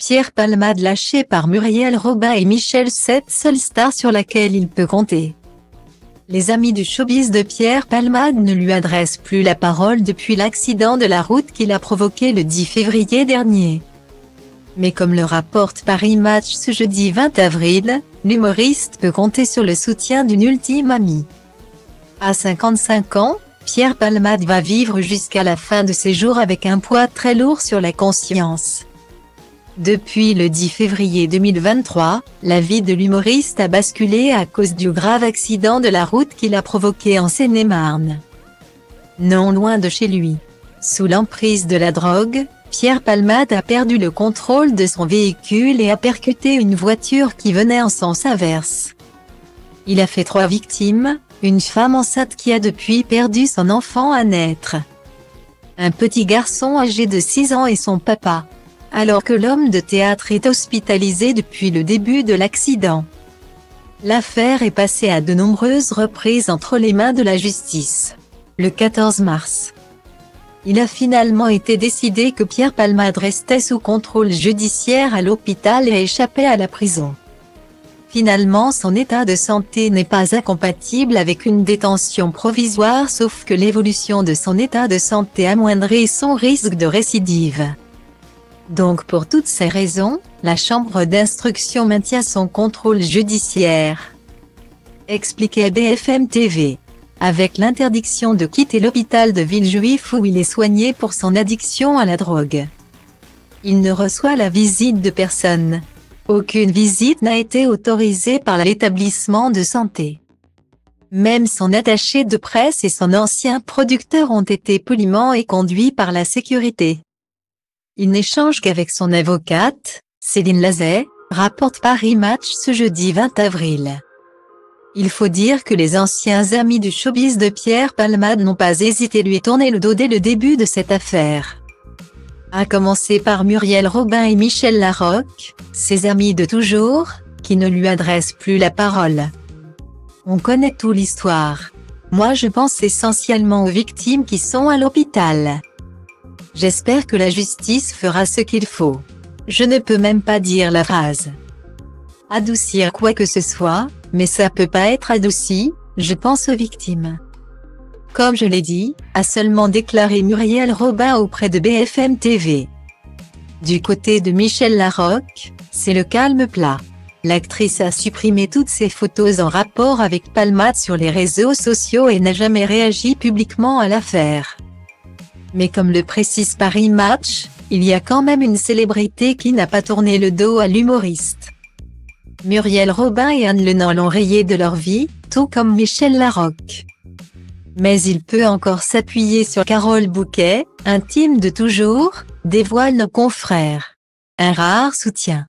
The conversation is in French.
Pierre Palmade lâché par Muriel Robin et Michel, cette seule star sur laquelle il peut compter. Les amis du showbiz de Pierre Palmade ne lui adressent plus la parole depuis l'accident de la route qu'il a provoqué le 10 février dernier. Mais comme le rapporte Paris Match ce jeudi 20 avril, l'humoriste peut compter sur le soutien d'une ultime amie. À 55 ans, Pierre Palmade va vivre jusqu'à la fin de ses jours avec un poids très lourd sur la conscience. Depuis le 10 février 2023, la vie de l'humoriste a basculé à cause du grave accident de la route qu'il a provoqué en Seine-et-Marne. Non loin de chez lui, sous l'emprise de la drogue, Pierre Palmade a perdu le contrôle de son véhicule et a percuté une voiture qui venait en sens inverse. Il a fait 3 victimes, une femme enceinte qui a depuis perdu son enfant à naître, un petit garçon âgé de 6 ans et son papa, alors que l'homme de théâtre est hospitalisé depuis le début de l'accident. L'affaire est passée à de nombreuses reprises entre les mains de la justice. Le 14 mars, il a finalement été décidé que Pierre Palmade restait sous contrôle judiciaire à l'hôpital et échappait à la prison. Finalement, son état de santé n'est pas incompatible avec une détention provisoire, sauf que l'évolution de son état de santé amoindrit son risque de récidive. Donc pour toutes ces raisons, la chambre d'instruction maintient son contrôle judiciaire. Expliqué à BFM TV. Avec l'interdiction de quitter l'hôpital de Villejuif où il est soigné pour son addiction à la drogue, il ne reçoit la visite de personne. Aucune visite n'a été autorisée par l'établissement de santé. Même son attaché de presse et son ancien producteur ont été poliment éconduits par la sécurité. Il n'échange qu'avec son avocate, Céline Lazet, rapporte Paris Match ce jeudi 20 avril. Il faut dire que les anciens amis du showbiz de Pierre Palmade n'ont pas hésité à lui tourner le dos dès le début de cette affaire. À commencer par Muriel Robin et Michel Larocque, ses amis de toujours, qui ne lui adressent plus la parole. On connaît toute l'histoire. Moi je pense essentiellement aux victimes qui sont à l'hôpital. J'espère que la justice fera ce qu'il faut. Je ne peux même pas dire la phrase adoucir quoi que ce soit, mais ça peut pas être adouci, je pense aux victimes. Comme je l'ai dit, a seulement déclaré Muriel Robin auprès de BFM TV. Du côté de Michel Larocque, c'est le calme plat. L'actrice a supprimé toutes ses photos en rapport avec Palmade sur les réseaux sociaux et n'a jamais réagi publiquement à l'affaire. Mais comme le précise Paris Match, il y a quand même une célébrité qui n'a pas tourné le dos à l'humoriste. Muriel Robin et Anne Lenang l'ont rayé de leur vie, tout comme Michel Larocque. Mais il peut encore s'appuyer sur Carole Bouquet, intime de toujours, dévoile nos confrères. Un rare soutien.